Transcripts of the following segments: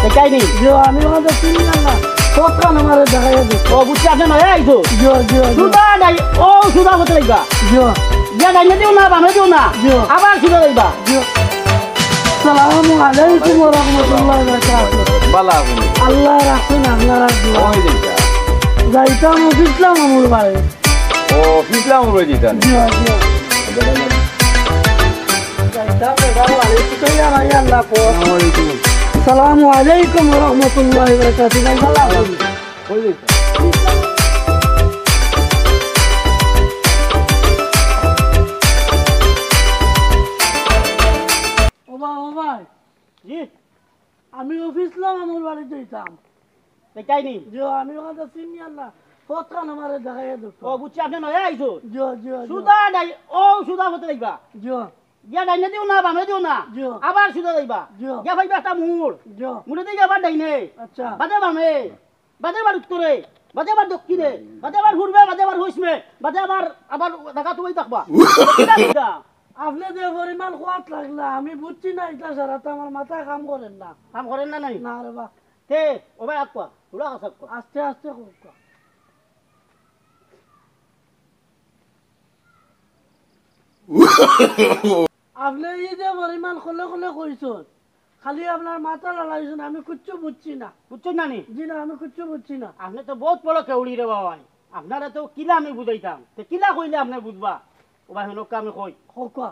দেখাই নি जो আমি ওখানে চিনি না কোকা আমারে দেখাইয়া দে ও বুঝছি আপনি নয় আইছো जो जो সুদা নাই ও সুদা হতে লাগবা जो ইয়া গাইনে দিও না বামে দিও না আবার সুদা লাগবা जो আসসালামু আলাইকুম ওয়া রাহমাতুল্লাহি ওয়া বারাকাতুহু বালা আপনি আল্লাহ রাখুন আপনারা ওই দিকটা যাইতাম অফিসলাম আমার বাড়ি ও ফিসলাম রয়ে দিতেন जो जो যাইতাম বাবা আলাইকুম ইয়া ভাই আল্লাহ কো আসসালামু আলাইকুম ওয়া রাহমাতুল্লাহি ওয়া বারাকাতুহু আল্লাহ ওই দিকটা ভাই জি আমি অফিসলাম আমার বাড়ি যাইতাম দেখাই নি जो আমি ওখানে চিনি না কোকা আমারে দেখাইয়া দে ও বুঝছি আপনি নয় আইছো जो जो সুদা নাই ও সুদা হতে লাগবা जो ইয়া গাইনে দিও না বামে দিও না जो আবার সুদা লাগবা जो ইয়া ভাইবা একটা মুড় जो মুড়ে দিয়ে আবার ডাইনে अच्छा বাজে বামে বাজে আবার উত্তরে বাজে আবার দক্ষিণে বাজে আবার ঘুরবে বাজে আবার হইসমে বাজে আবার দেখা তুমি থাকবা আপনি যে পরিমাণ খোয়াত লাগলা আমি বুঝছি না এটা সারা তো আমার মাথায় কাম করেন না কাম করেন না নাই না রে বা তে ও ভাই আকবা তুলা কাছে আস্তে আস্তে কোকা আপনি এই যে পরিমাণ খোলে খোলে কইছেন খালি আপনার মাথা লাগাইছেন আমি কিচ্ছু বুঝছি না বুঝছেন না নি জি না আমি কিচ্ছু বুঝছি না আপনি তো বহুত বড় কেউড়ি রে বাবাই আপনারা তো কিলা আমি বুঝাইতাম তে কিলা কইলে আপনি বুঝবা ও ভাই হনক আমি কই কোকা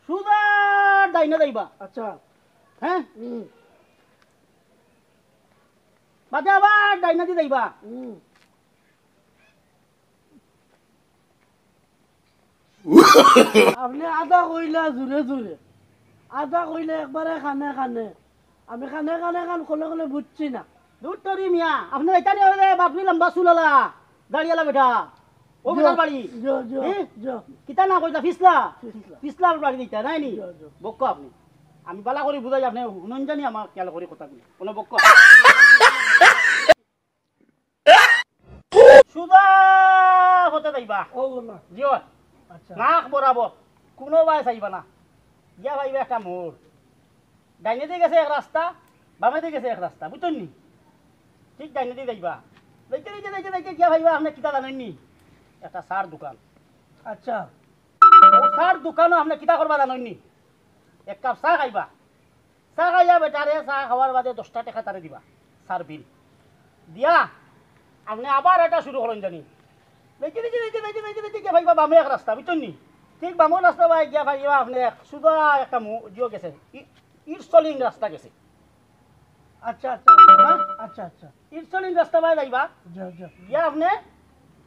সুদা ডাইনে যাইবা আচ্ছা হ্যাঁ হুম বাজে আবার ডাইনে দি যাইবা হুম আপনি আদা কইলা জোরে জোরে আদা কইলে একবারে খানে খানে আমি খানে খানে খান খোলে খোলে বুঝছি না দূর তরি মিয়া আপনি এখানে হলে বাপরি লম্বা চুলালা দাঁড়িয়ালা বেটা ও বেটার বাড়ি जो जो হ্যাঁ? जो কিতা না কইতা ফিসলা ফিসলা। ফিসলার বাড়ি দিতা নাই নি জি, জি। বক্ক আপনি আমি বালা করে বুঝাই আপনি শুনুন জানি আমার খেয়াল করে কথা বলি কোনো বক্ক সুদা হতে যাইবা ও না জিও আচ্ছা নাক বরাবর কোনো বাই চাইবা না গিয়া ভাইবা একটা মোড় ডাইনে দিয়ে গেছে এক রাস্তা বামে দিয়ে গেছে এক রাস্তা বুঝছেন নি ঠিক ডাইনে দিয়ে যাইবা দেখতে দেখতে দেখতে দেখতে গিয়া ভাইবা আপনি কিতা জানেননি একটা সার দোকান আচ্ছা ও সার দোকানও আপনি কিতা করবা জানেননি এক কাপ চাহ খাইবা চাহ খাইয়া বেটারে চাহ খাওয়ার বাদে 10টা টাকা তারে দিবা সার বিল দিয়া আপনি আবার এটা শুরু করেন জানি দেখতে দেখতে দেখতে দেখতে দেখতে দেখতে গিয়া ভাইবা বামে এক রাস্তা বুঝছেন নি ঠিক বামন রাস্তা ভাই গিয়া ভাইবা আপনি সুদা একটা জিও গেছে ইরসলিং রাস্তা গেছে আচ্ছা আচ্ছা হ্যাঁ? আচ্ছা আচ্ছা ইরসলিং রাস্তা ভাই যাইবা जो जो গিয়া আপনি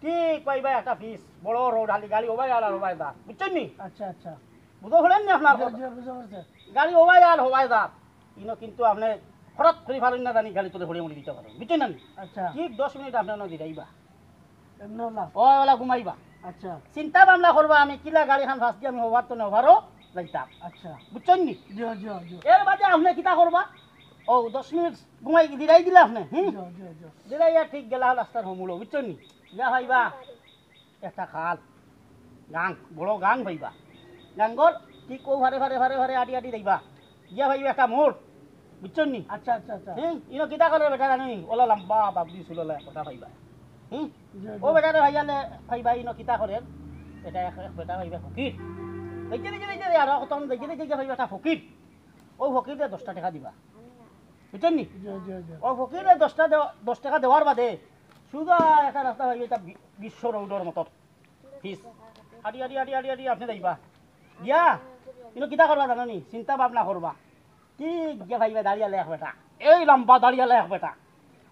ঠিক পাইবা একটা ফিস বড় রোড হালি গাড়ি ওবাই আর ওবাই দা বুঝছেন নি अच्छा अच्छा বুঝো হলেন নি আপনার जो কথা? जो बुझो बुझो গাড়ি ওবাই আর হবাই দা ইনো কিন্তু আপনি হঠাৎ করে পারেন না জানি গাড়ি তুলে ঘুরিয়ে মুড়ি দিতে পারেন বুঝছেন না নি? अच्छा ঠিক 10 মিনিট আপনার নদী যাইবা एमनो ला ওলা ঘুমাইবা अच्छा চিন্তা ভাবনা করবা আমি কিলা গাড়ি খান ফাঁস দিয়ে আমি হবার তো নেওয়ারও যাইতাম अच्छा বুঝছেন নি जो जो जो এর বাদে আপনি কিতা করবা ও 10 মিনিট ঘুমাই দিলাই দিলে আপনি হুম जो जो जो দিলাইয়া ঠিক গেলা রাস্তার হমুলো বুঝছেন নি যা ভাইবা একটা খাল গাং বড় গাং ভাইবা গাঙ্গর ঠিক ও ভারে ভারে ভারে ভারে আটি আটি যাইবা গিয়া ভাইবা একটা মোড় বুঝছেন নি अच्छा अच्छा अच्छा হুম ইনো কিতা করে বেটা জানি ওলা লম্বা বাবলি চুললা কথা ভাইবা হুম जो ও বেটারে ভাইয়ালে ভাইবা ইনো কিতা করে এটা এক বেটা ভাইবা ফকির দেখতে দেখতে দেখতে আর কত দেখতে দেখতে ভাইবা একটা ফকির ও ফকিরে 10টা টাকা দিবা বুঝছেন নি जो जो जो ও ফকিরে 10 টাকা দেওয়ার বাদে সুদা একটা রাস্তা ভাইবা এটা বিশ্ব রোডের মতো ফিস আডি আডি আডি আডি আডি আপনি যাইবা গিয়া ইনো কিতা করবা জানো নি চিন্তা ভাবনা করবা ঠিক গিয়া ভাইবা দাঁড়িয়ালে এক বেটা এই লম্বা দাঁড়িয়ালে এক বেটা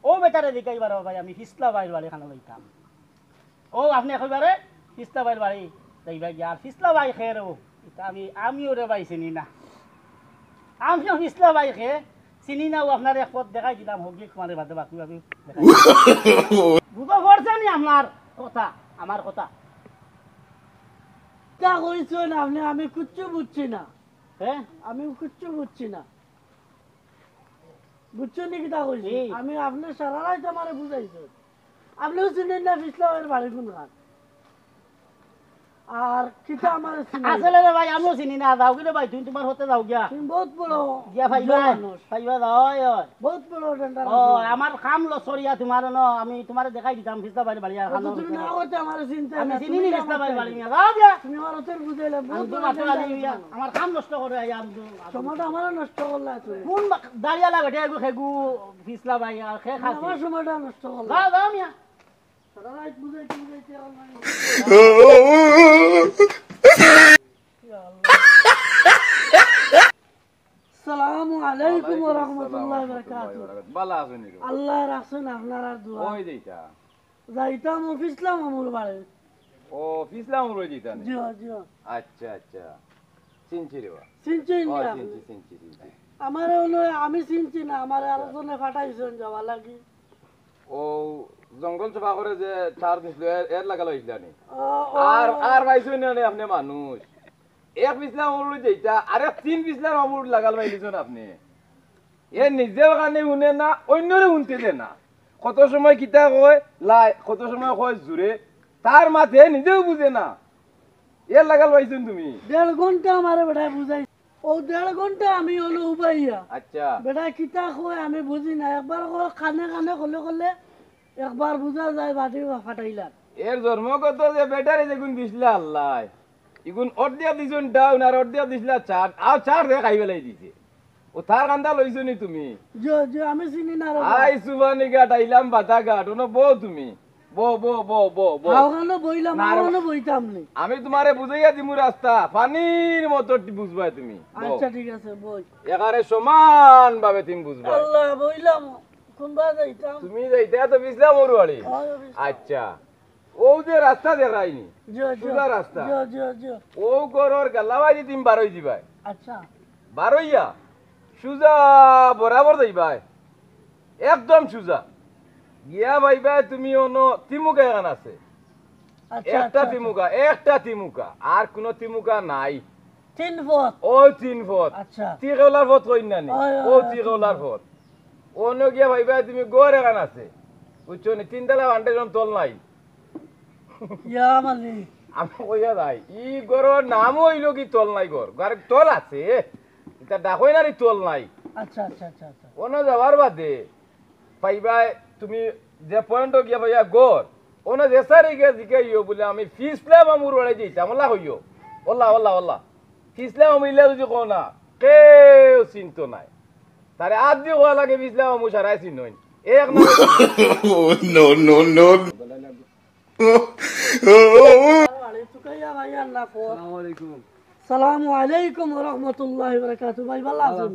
ও বেটারে দেখাইবার ভাই আমি ফিসলা বাইর বাড়ি খানা লইতাম ও আপনি একেবারে ফিসলা বাইর বাড়ি যাইবা গিয়া আর ফিসলা বাই খেয়ে রে এটা আমিও রে বাই চিনি না আমিও ফিসলা বাই খেয়ে চিনি না ও আপনার এক পথ দেখাই দিলাম হগি মানে বাদে বাকি ভাবি বুঝো করছে নি আপনার কথা আমার কথা क्या কইছেন আপনি আমি কিচ্ছু বুঝছি না হ্যাঁ আমি কিচ্ছু বুঝছি না বুঝছেন নি কিতা কইছি জি। আমি আপনি সারা রাত আমারে বুঝাইছেন আপনিও চিনেন না ফিসলামের বাড়ি কোন খান আর কিতা আমার আসলে রে ভাই আমিও চিনি না যাও কিন্তু ভাই তুমি তোমার হতে যাও গিয়া বহুত বড় গিয়া ভাইবা ভাইবা যাও ওই বহুত বড় টেন্ডার ও আমার কাম লসরিয়া তোমার ন আমি তোমারে দেখাই দিতাম ফিসলা বাড়ি বাড়ি আর খানো তুমি না করতে আমার চিন্তা আমি না চিনি নি ফিসলা বাড়ি বাড়ি যাও গিয়া তুমি আমার উত্তর বুঝাইলে আমি বহুত তো বড় মাত্র tender আলি আছে। আমার কাম নষ্ট করে আই আমি সময়টা আমার নষ্ট করলা তুমি কোন দাঁড়িয়া লাগে এগু খেগু ফিসলা বাড়ি আর খে খাসি আমার সময়টা নষ্ট করলা যাও যাও মিয়া সারা রাত বুঝাইতে বুঝাইতে আসসালামু আলাইকুম ওয়া রাহমাতুল্লাহি ওয়া বারাকাতুহু বালা আছেন নি আল্লাহ রাখছেন আপনার আর দোয়া কই যাইতা যাইতাম অফিসলাম আমুর বাড়ি ও ফিসলাম রই যাইতা নি জিও জিও আচ্ছা আচ্ছা চিনছি রে বা চিনছেন ও না চিনছি আমার হলো আমি চিনছি না আমার আলোচনা ফাটাইছেন যাওয়া লাগি ও জঙ্গল সফা করে যে তার দিছিল এর লাগালো ইসলানি ও, ও, আর পাইছো না আপনি মানুষ এক পিছলা অমরুদ যেটা আরে তিন পিছলার অমরুদ লাগাল পাইলিছেন আপনি এ নিজের কানে শুনে না অন্যরে শুনতে দে না কত সময় কিতা কয় লাই কত সময় কয় জুড়ে তার মাথে নিজেও বুঝে না এর লাগাল পাইছেন তুমি 1.5 ঘন্টা আমার বেটায় বুঝাই ও 1.5 ঘন্টা আমি হলো উবাইয়া আচ্ছা বেটা কিতা কয় আমি বুঝি না একবার কয় কানে কানে কলে একবার বুঝা যায় বাটি ফাটাইলাম এর জন্মগত যে বেটারে যেগুন দিছিলা আল্লাহ ইগুন অর্ধিয়া দিছুন ডাউন আর অর্ধিয়া দিছিলা চাট আর চাট দিয়ে খাই পেলাই দিছে ও তার কান্দা লইছো নি তুমি যে আমি চিনি না রে আই সুবানি ঘাট আইলাম বাতা ঘাট ওনো বউ তুমি বউ হাওখানো বইলাম না, হাওখানো বইতাম নি আমি তোমারে বুঝাইয়া দিমু রাস্তা পানির মতো বুঝবাই তুমি আচ্ছা ঠিক আছে বই একারে সমান ভাবে তুমি বুঝবা আল্লাহ বইলাম কোনবা যাইতাম তুমি যাইতে তো বিসলাম ওরবাড়ি আচ্ছা ও যে রাস্তা দেখাইনি সুদা রাস্তা ও গরর গালাবাজি তুমি বারই দিবাই আচ্ছা বারইয়া সুজা বরাবর যাইবাই একদম সুজা গিয়া ভাইবা তুমি অনো তিমুকা এখান আছে আচ্ছা একটা তিমুকা আর কোন তিমুকা নাই 3 ফুট ও 3 ফুট আচ্ছা তিগলার ফুট কই না নি ওই, ও ওই, তিগলার ফুট অন্য গিয়া ভাইবা তুমি গড় এখান আছে বুঝছো নি তিনতলা বান্ডে জন তল নাই ইয়া মানে আমি কইয়া যাই ই গড়র নাম হইল কি তল নাই গড় গড় তল আছে এটা ডাকই না রে তল নাই আচ্ছা আচ্ছা আচ্ছা আচ্ছা অন্য যাবার বাদে পাইবা তুমি যে পয়েন্ট গিয়া ভাইয়া গড় অন্য যে সারি গিয়া জিকাইও বলে আমি ফিসলাম আমুর ওড়াই যাইতাম ওলা হইও ওলা ফিসলাম মিলে যদি কো না কেউ চিন্ত নাই তারে আজ দিয়ে হওয়া লাগে ফিসলাম আমু সারাই চিহ্ন এক না আরে তুকাইয়া ভাই আল্লাহ কো আসসালামু আলাইকুম ওয়া রাহমাতুল্লাহি ওয়া বারাকাতুহু ভাই ভালো আছেন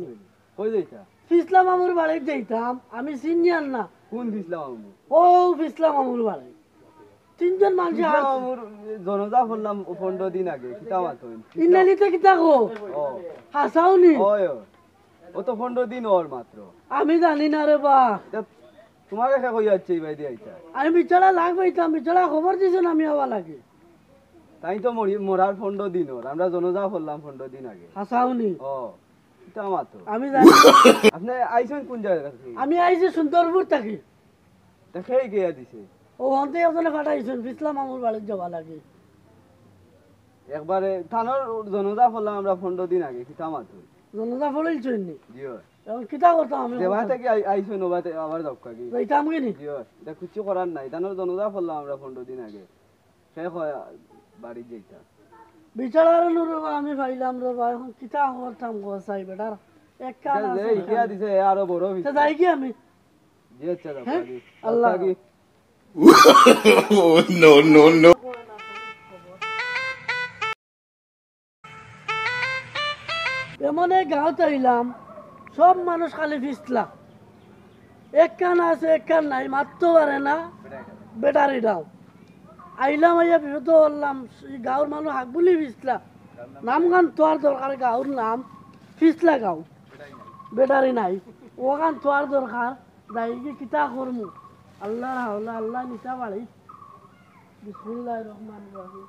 কই যাইতা ফিসলাম আমুর বাড়ি যাইতাম আমি চিনিয়ান না কোন ফিসলাম আমু ও ফিসলাম আমুর বাড়ি তিনজন মানুষ আমুর জনজা করলাম 15 দিন আগে কিতা মাতন ইনালিতে কিতা কো ও হাসাওনি ওয় ও তো 15 দিন ওর মাত্র আমি জানি না রে বা তোমাকে কে কই যাচ্ছে ভাই দি আইতা আমি বিছানা লাগবাইতাম বিছানা খবর দিছেন আমি হওয়া লাগে তাই তো মরার 15 দিন ওর আমরা জনজা করলাম 15 দিন আগে হাসাওনি ও কিতা মাত্র আমি জানি আপনি আইছেন কোন জায়গা থেকে আমি আইছি সুন্দরপুর থাকি দেখেই গিয়া দিছে ও অন্তে ওখানে ফাটাইছেন ফিসলাম আমুর বাড়ি যাওয়া লাগে একবারে থানোর জনজা করলাম আমরা 15 দিন আগে কিতা মাত্র জনতা ফলিলছেন নি জিও এখন কিতা করতাম আমি দেবা থেকে আইছেন ওবাতে আবার দক্কা কি যাইতাম কি নি জিও এটা কিছু করার নাই থানোর জনজা করলাম আমরা 15 দিন আগে শেষ হয় বাড়ি যাইতা বিছানার নুরবা আমি পাইলাম রে ভাই এখন কিতা করতাম গো সাই বেটার এক কান এটা যে আছে ইকিয়া দিছে আরো বড় তা হইছে যাই কি আমি জি আচ্ছা দক্কা কি আল্লাহ। দক্কা কি এমন এক গাঁৱত আইলাম সব মানুষ খালি ফিসলা এক কান আছে এক কান নাই মারতে পারে না বেটারি দাও আইলাম আইয়া বিপদ করলাম গাঁৱৰ মানুষ হাক বুলি ফিসলা নাম গান তোয়ার দরকার গাঁৱৰ নাম ফিসলা গাঁও বেটারি নাই ও গান তোয়ার দরকার যাই কি কিতা করমু আল্লাহর হাওলা আল্লাহ নিতা বাড়ি বিসমিল্লাহির রহমানির রহিম